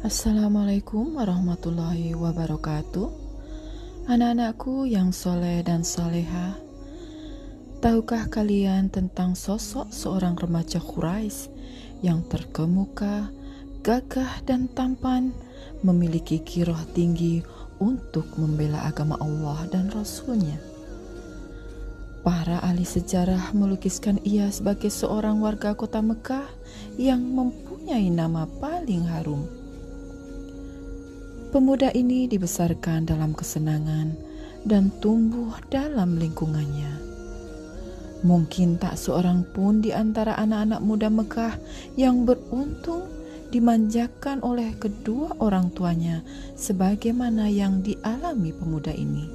Assalamualaikum warahmatullahi wabarakatuh. Anak-anakku yang soleh dan soleha, tahukah kalian tentang sosok seorang remaja Quraisy yang terkemuka, gagah dan tampan, memiliki kiroh tinggi untuk membela agama Allah dan Rasul-Nya? Para ahli sejarah melukiskan ia sebagai seorang warga kota Mekah yang mempunyai nama paling harum. Pemuda ini dibesarkan dalam kesenangan dan tumbuh dalam lingkungannya. Mungkin tak seorang pun di antara anak-anak muda Mekah yang beruntung dimanjakan oleh kedua orang tuanya sebagaimana yang dialami pemuda ini.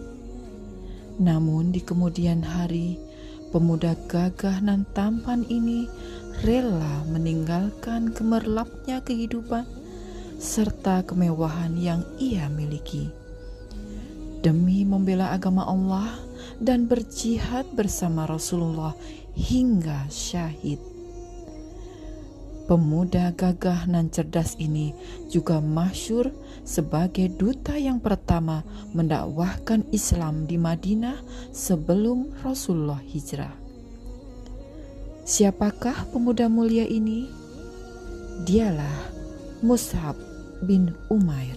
Namun di kemudian hari, pemuda gagah dan tampan ini rela meninggalkan gemerlapnya kehidupan serta kemewahan yang ia miliki demi membela agama Allah dan berjihad bersama Rasulullah hingga syahid. Pemuda gagah dan cerdas ini juga masyhur sebagai duta yang pertama mendakwahkan Islam di Madinah sebelum Rasulullah hijrah. Siapakah pemuda mulia ini? Dialah Mus'ab bin Umair.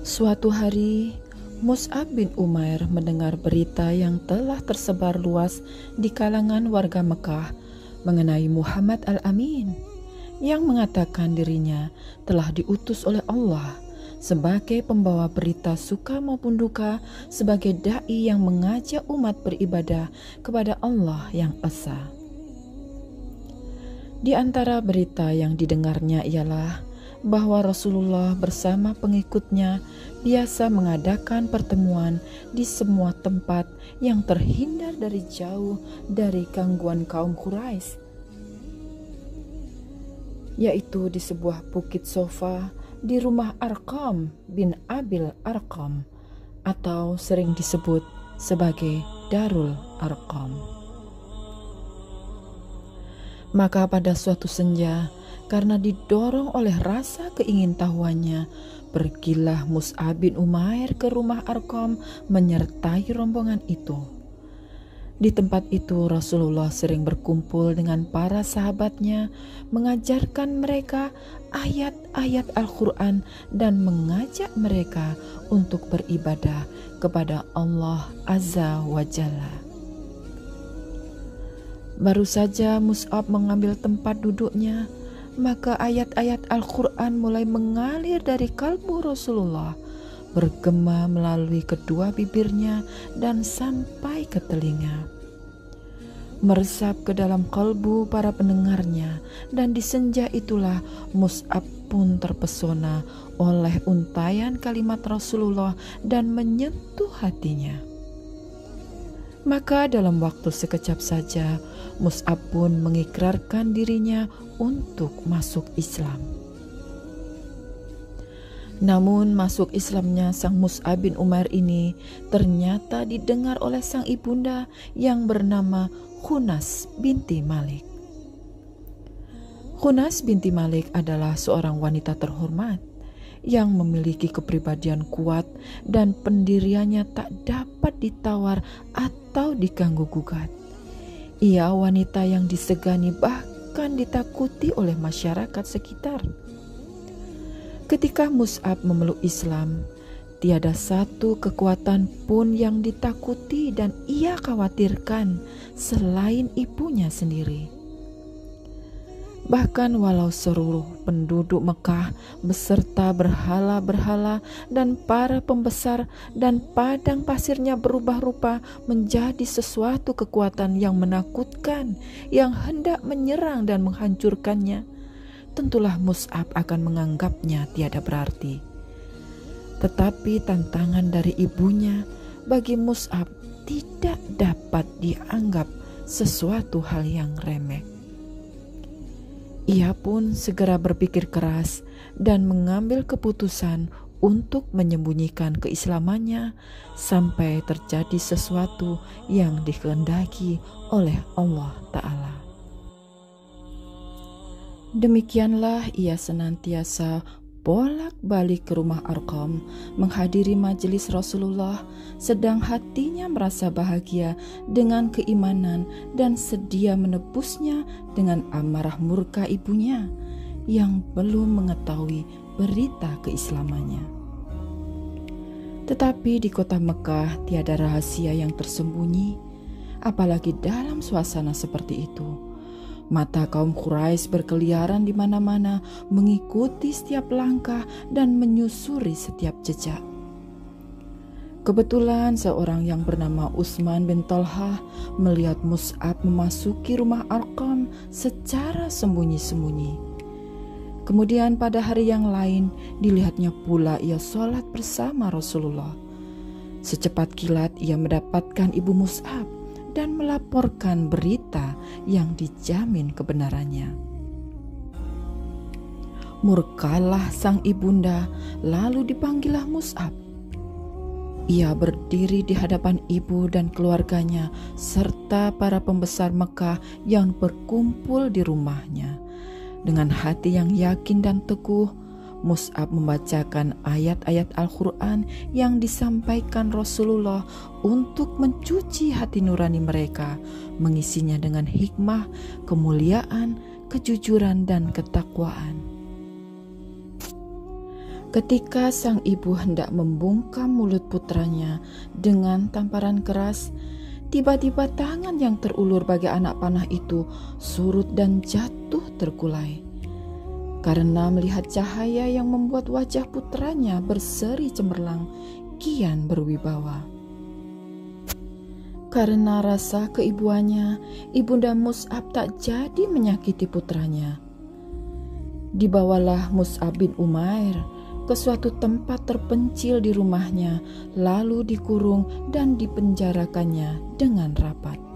Suatu hari, Mus'ab bin Umair mendengar berita yang telah tersebar luas di kalangan warga Mekah mengenai Muhammad Al-Amin yang mengatakan dirinya telah diutus oleh Allah sebagai pembawa berita suka maupun duka, sebagai dai yang mengajak umat beribadah kepada Allah yang esa. Di antara berita yang didengarnya ialah bahwa Rasulullah bersama pengikutnya biasa mengadakan pertemuan di semua tempat yang terhindar dari jauh dari gangguan kaum Quraisy, yaitu di sebuah bukit sofa di rumah Arqam bin Abil Arqam, atau sering disebut sebagai Darul Arqam. Maka pada suatu senja, karena didorong oleh rasa keingintahuannya, pergilah Mus'ab bin Umair ke rumah Arqam menyertai rombongan itu. Di tempat itu Rasulullah sering berkumpul dengan para sahabatnya, mengajarkan mereka ayat-ayat Al-Quran dan mengajak mereka untuk beribadah kepada Allah Azza wa Jalla. Baru saja Mus'ab mengambil tempat duduknya, maka ayat-ayat Al-Quran mulai mengalir dari kalbu Rasulullah, bergema melalui kedua bibirnya dan sampai ke telinga, meresap ke dalam kalbu para pendengarnya. Dan di senja itulah Mus'ab pun terpesona oleh untaian kalimat Rasulullah dan menyentuh hatinya. Maka dalam waktu sekejap saja Mus'ab pun mengikrarkan dirinya untuk masuk Islam. Namun masuk Islamnya sang Mus'ab bin Umair ini ternyata didengar oleh sang ibunda yang bernama Khunas binti Malik. Khunas binti Malik adalah seorang wanita terhormat yang memiliki kepribadian kuat dan pendiriannya tak dapat ditawar atau diganggu gugat. Ia wanita yang disegani bahkan ditakuti oleh masyarakat sekitar. Ketika Mus'ab memeluk Islam, tiada satu kekuatan pun yang ditakuti dan ia khawatirkan selain ibunya sendiri. Bahkan walau seluruh penduduk Mekah beserta berhala-berhala dan para pembesar dan padang pasirnya berubah rupa menjadi sesuatu kekuatan yang menakutkan yang hendak menyerang dan menghancurkannya, tentulah Mus'ab akan menganggapnya tiada berarti. Tetapi tantangan dari ibunya bagi Mus'ab tidak dapat dianggap sesuatu hal yang remeh. Ia pun segera berpikir keras dan mengambil keputusan untuk menyembunyikan keislamannya sampai terjadi sesuatu yang dikehendaki oleh Allah Ta'ala. Demikianlah ia senantiasa bolak-balik ke rumah Arqam, menghadiri majelis Rasulullah, sedang hatinya merasa bahagia dengan keimanan dan sedia menebusnya dengan amarah murka ibunya yang belum mengetahui berita keislamannya. Tetapi di kota Mekah tiada rahasia yang tersembunyi, apalagi dalam suasana seperti itu. Mata kaum Quraisy berkeliaran di mana-mana, mengikuti setiap langkah dan menyusuri setiap jejak. Kebetulan seorang yang bernama Utsman bin Thalhah melihat Mus'ab memasuki rumah Arqam secara sembunyi-sembunyi. Kemudian pada hari yang lain dilihatnya pula ia sholat bersama Rasulullah. Secepat kilat ia mendapatkan ibu Mus'ab dan melaporkan berita yang dijamin kebenarannya. Murkalah sang ibunda, lalu dipanggillah Mus'ab. Ia berdiri di hadapan ibu dan keluarganya serta para pembesar Mekah yang berkumpul di rumahnya. Dengan hati yang yakin dan teguh, Mus'ab membacakan ayat-ayat Al-Quran yang disampaikan Rasulullah untuk mencuci hati nurani mereka, mengisinya dengan hikmah, kemuliaan, kejujuran, dan ketakwaan. Ketika sang ibu hendak membungkam mulut putranya dengan tamparan keras, tiba-tiba tangan yang terulur bagai anak panah itu surut dan jatuh terkulai. Karena melihat cahaya yang membuat wajah putranya berseri cemerlang, kian berwibawa. Karena rasa keibuannya, ibunda Mus'ab tak jadi menyakiti putranya. Dibawalah Mus'ab bin Umair ke suatu tempat terpencil di rumahnya, lalu dikurung dan dipenjarakannya dengan rapat.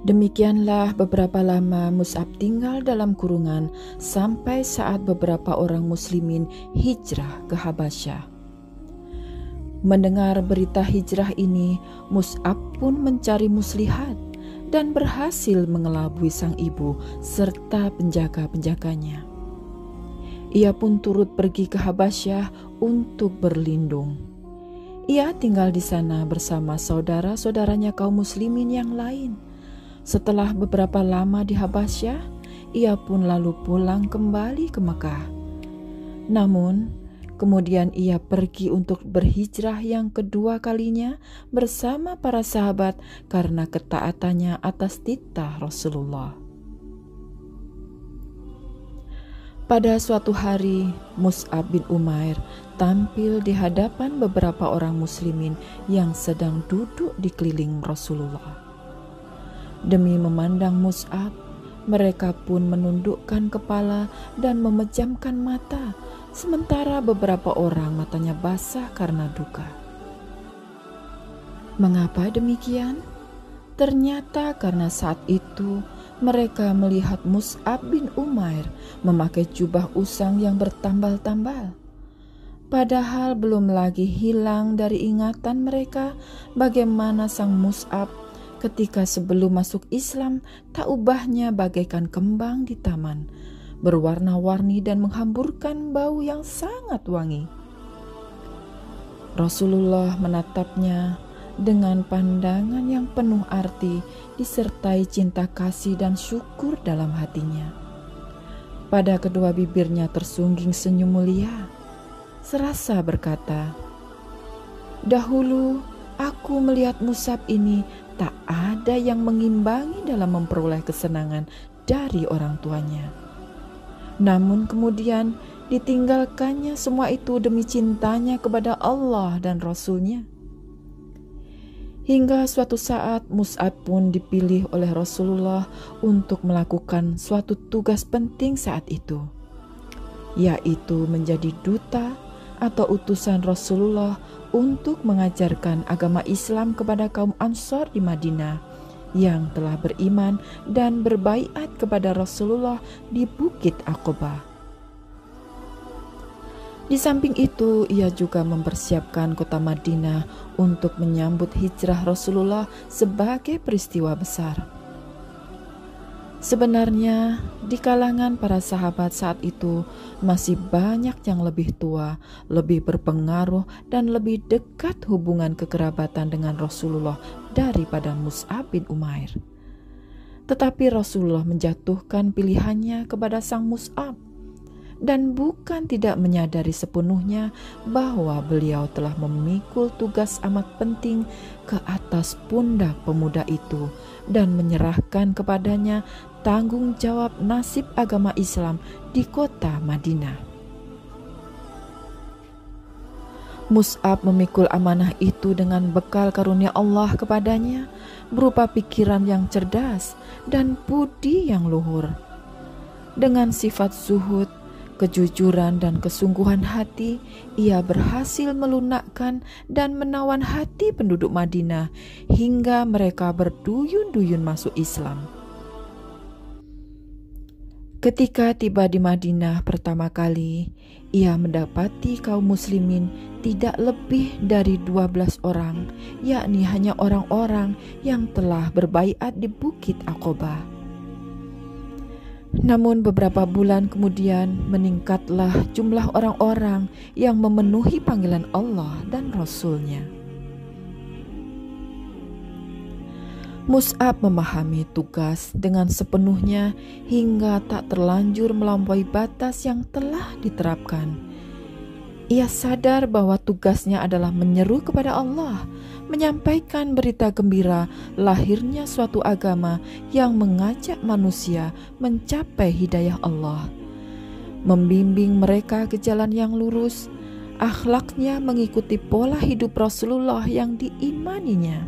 Demikianlah beberapa lama Mus'ab tinggal dalam kurungan sampai saat beberapa orang muslimin hijrah ke Habasyah. Mendengar berita hijrah ini, Mus'ab pun mencari muslihat dan berhasil mengelabui sang ibu serta penjaga-penjaganya. Ia pun turut pergi ke Habasyah untuk berlindung. Ia tinggal di sana bersama saudara-saudaranya kaum muslimin yang lain. Setelah beberapa lama di Habasyah, ia pun lalu pulang kembali ke Mekah. Namun, kemudian ia pergi untuk berhijrah yang kedua kalinya bersama para sahabat karena ketaatannya atas titah Rasulullah. Pada suatu hari, Mus'ab bin Umair tampil di hadapan beberapa orang muslimin yang sedang duduk di keliling Rasulullah. Demi memandang Mus'ab, mereka pun menundukkan kepala dan memejamkan mata, sementara beberapa orang matanya basah karena duka. Mengapa demikian? Ternyata karena saat itu mereka melihat Mus'ab bin Umair memakai jubah usang yang bertambal-tambal. Padahal belum lagi hilang dari ingatan mereka bagaimana sang Mus'ab ketika sebelum masuk Islam tak ubahnya bagaikan kembang di taman, berwarna-warni dan menghamburkan bau yang sangat wangi. Rasulullah menatapnya dengan pandangan yang penuh arti disertai cinta kasih dan syukur dalam hatinya. Pada kedua bibirnya tersungging senyum mulia, serasa berkata, "Dahulu aku melihat Mus'ab ini tak ada yang mengimbangi dalam memperoleh kesenangan dari orang tuanya. Namun kemudian ditinggalkannya semua itu demi cintanya kepada Allah dan Rasul-Nya. Hingga suatu saat Mus'ab pun dipilih oleh Rasulullah untuk melakukan suatu tugas penting saat itu, yaitu menjadi duta atau utusan Rasulullah untuk mengajarkan agama Islam kepada kaum Ansor di Madinah yang telah beriman dan berbaiat kepada Rasulullah di Bukit Aqabah. Di samping itu, ia juga mempersiapkan kota Madinah untuk menyambut hijrah Rasulullah sebagai peristiwa besar. Sebenarnya, di kalangan para sahabat saat itu masih banyak yang lebih tua, lebih berpengaruh, dan lebih dekat hubungan kekerabatan dengan Rasulullah daripada Mus'ab bin Umair. Tetapi Rasulullah menjatuhkan pilihannya kepada sang Mus'ab, dan bukan tidak menyadari sepenuhnya bahwa beliau telah memikul tugas amat penting ke atas pundak pemuda itu dan menyerahkan kepadanya tanggung jawab nasib agama Islam di kota Madinah. Mus'ab memikul amanah itu dengan bekal karunia Allah kepadanya berupa pikiran yang cerdas dan budi yang luhur. Dengan sifat zuhud, kejujuran dan kesungguhan hati, ia berhasil melunakkan dan menawan hati penduduk Madinah hingga mereka berduyun-duyun masuk Islam. Ketika tiba di Madinah pertama kali, ia mendapati kaum muslimin tidak lebih dari 12 orang, yakni hanya orang-orang yang telah berbaiat di Bukit Aqabah. Namun beberapa bulan kemudian meningkatlah jumlah orang-orang yang memenuhi panggilan Allah dan Rasul-Nya. Mus'ab memahami tugas dengan sepenuhnya hingga tak terlanjur melampaui batas yang telah diterapkan. Ia sadar bahwa tugasnya adalah menyeru kepada Allah, menyampaikan berita gembira lahirnya suatu agama yang mengajak manusia mencapai hidayah Allah, membimbing mereka ke jalan yang lurus, akhlaknya mengikuti pola hidup Rasulullah yang diimaninya,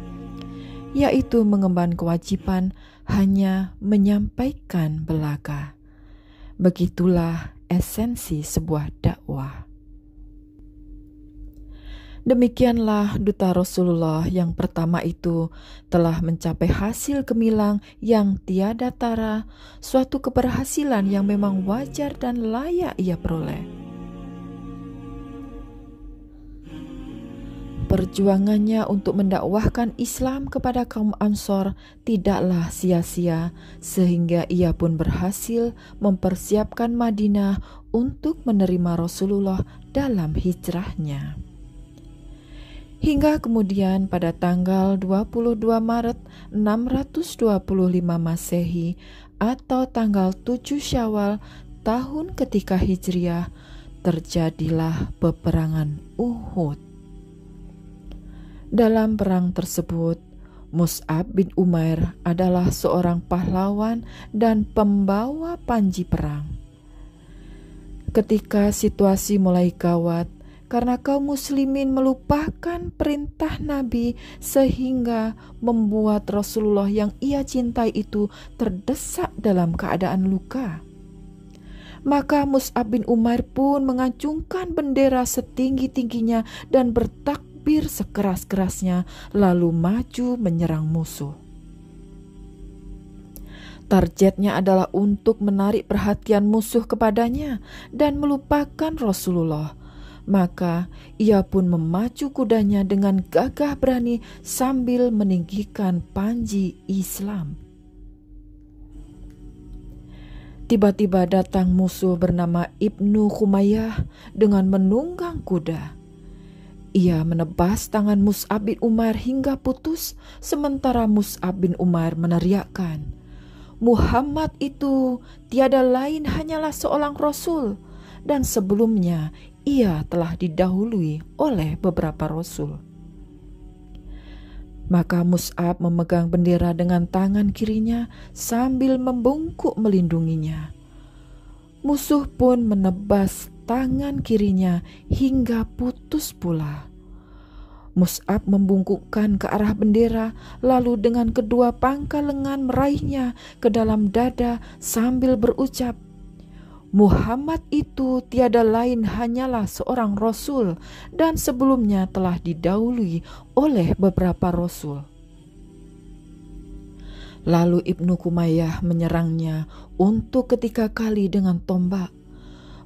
yaitu mengemban kewajiban hanya menyampaikan belaka. Begitulah esensi sebuah dakwah. Demikianlah duta Rasulullah yang pertama itu telah mencapai hasil gemilang yang tiada tara, suatu keberhasilan yang memang wajar dan layak ia peroleh. Perjuangannya untuk mendakwahkan Islam kepada kaum Ansor tidaklah sia-sia, sehingga ia pun berhasil mempersiapkan Madinah untuk menerima Rasulullah dalam hijrahnya. Hingga kemudian pada tanggal 22 Maret 625 Masehi atau tanggal 7 Syawal tahun ketika Hijriah, terjadilah peperangan Uhud. Dalam perang tersebut, Mus'ab bin Umair adalah seorang pahlawan dan pembawa panji perang. Ketika situasi mulai gawat, karena kaum muslimin melupakan perintah Nabi sehingga membuat Rasulullah yang ia cintai itu terdesak dalam keadaan luka. Maka Mus'ab bin Umair pun mengacungkan bendera setinggi-tingginya dan bertakbir sekeras-kerasnya lalu maju menyerang musuh. Targetnya adalah untuk menarik perhatian musuh kepadanya dan melupakan Rasulullah. Maka ia pun memacu kudanya dengan gagah berani sambil meninggikan panji Islam. Tiba-tiba datang musuh bernama Ibnu Khumayyah dengan menunggang kuda. Ia menebas tangan Mus'ab bin Umair hingga putus, sementara Mus'ab bin Umair meneriakkan, "Muhammad itu tiada lain hanyalah seorang Rasul, dan sebelumnya ia telah didahului oleh beberapa Rasul." Maka Mus'ab memegang bendera dengan tangan kirinya sambil membungkuk melindunginya. Musuh pun menebas tangan kirinya hingga putus pula. Mus'ab membungkukkan ke arah bendera, lalu dengan kedua pangkal lengan meraihnya ke dalam dada sambil berucap, "Muhammad itu tiada lain hanyalah seorang Rasul dan sebelumnya telah didahului oleh beberapa Rasul." Lalu Ibnu Khumayyah menyerangnya untuk ketiga kali dengan tombak,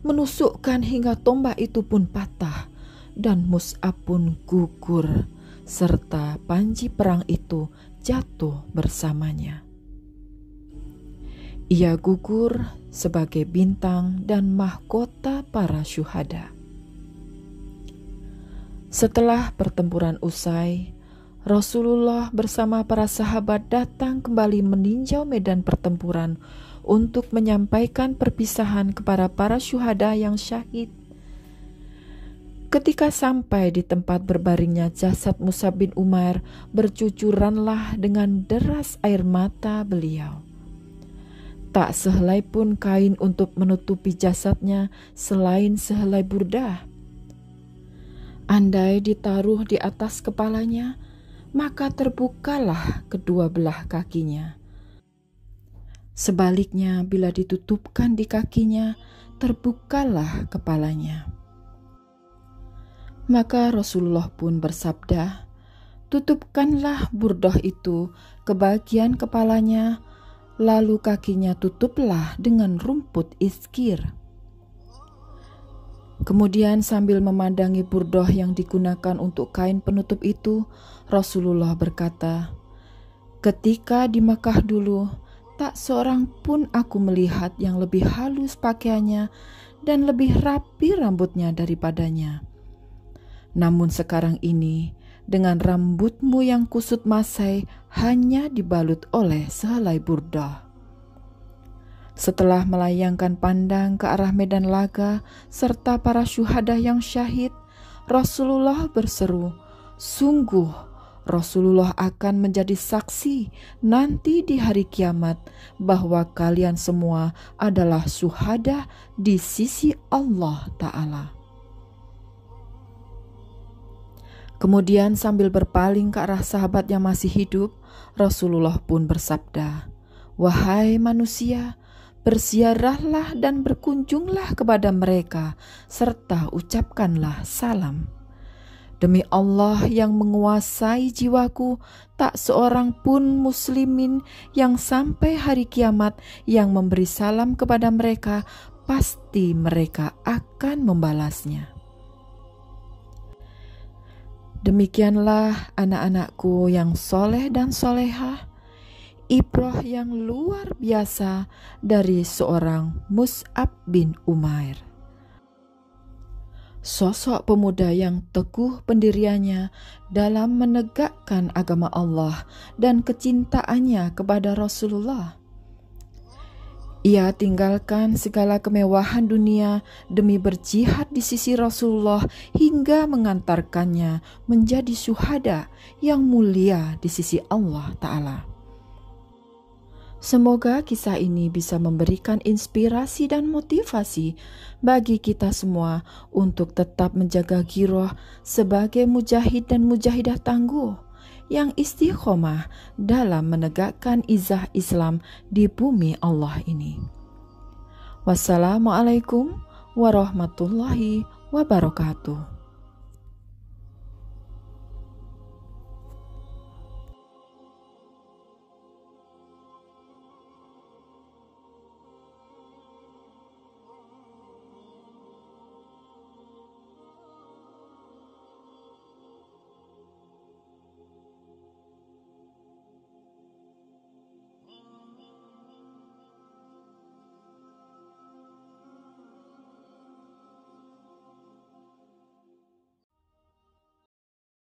menusukkan hingga tombak itu pun patah dan Mus'ab pun gugur serta panji perang itu jatuh bersamanya. Ia gugur sebagai bintang dan mahkota para syuhada. Setelah pertempuran usai, Rasulullah bersama para sahabat datang kembali meninjau medan pertempuran untuk menyampaikan perpisahan kepada para syuhada yang syahid. Ketika sampai di tempat berbaringnya jasad Mus'ab bin Umair, bercucuranlah dengan deras air mata beliau. Tak sehelai pun kain untuk menutupi jasadnya selain sehelai burdah. Andai ditaruh di atas kepalanya, maka terbukalah kedua belah kakinya. Sebaliknya, bila ditutupkan di kakinya, terbukalah kepalanya. Maka Rasulullah pun bersabda, "Tutupkanlah burdah itu ke bagian kepalanya, lalu kakinya tutuplah dengan rumput iskir." Kemudian sambil memandangi burdah yang digunakan untuk kain penutup itu, Rasulullah berkata, "Ketika di Makkah dulu, tak seorang pun aku melihat yang lebih halus pakaiannya dan lebih rapi rambutnya daripadanya. Namun sekarang ini, dengan rambutmu yang kusut masai hanya dibalut oleh sehelai burdah." Setelah melayangkan pandang ke arah medan laga serta para syuhada yang syahid, Rasulullah berseru, "Sungguh Rasulullah akan menjadi saksi nanti di hari kiamat bahwa kalian semua adalah syuhada di sisi Allah Ta'ala." Kemudian sambil berpaling ke arah sahabat yang masih hidup, Rasulullah pun bersabda, "Wahai manusia, berziarahlah dan berkunjunglah kepada mereka, serta ucapkanlah salam. Demi Allah yang menguasai jiwaku, tak seorang pun muslimin yang sampai hari kiamat yang memberi salam kepada mereka, pasti mereka akan membalasnya." Demikianlah anak-anakku yang soleh dan solehah, ibrah yang luar biasa dari seorang Mus'ab bin Umair. Sosok pemuda yang teguh pendiriannya dalam menegakkan agama Allah dan kecintaannya kepada Rasulullah. Ia tinggalkan segala kemewahan dunia demi berjihad di sisi Rasulullah hingga mengantarkannya menjadi syuhada yang mulia di sisi Allah Ta'ala. Semoga kisah ini bisa memberikan inspirasi dan motivasi bagi kita semua untuk tetap menjaga giroh sebagai mujahid dan mujahidah tangguh yang istiqomah dalam menegakkan izah Islam di bumi Allah ini. Wassalamualaikum warahmatullahi wabarakatuh.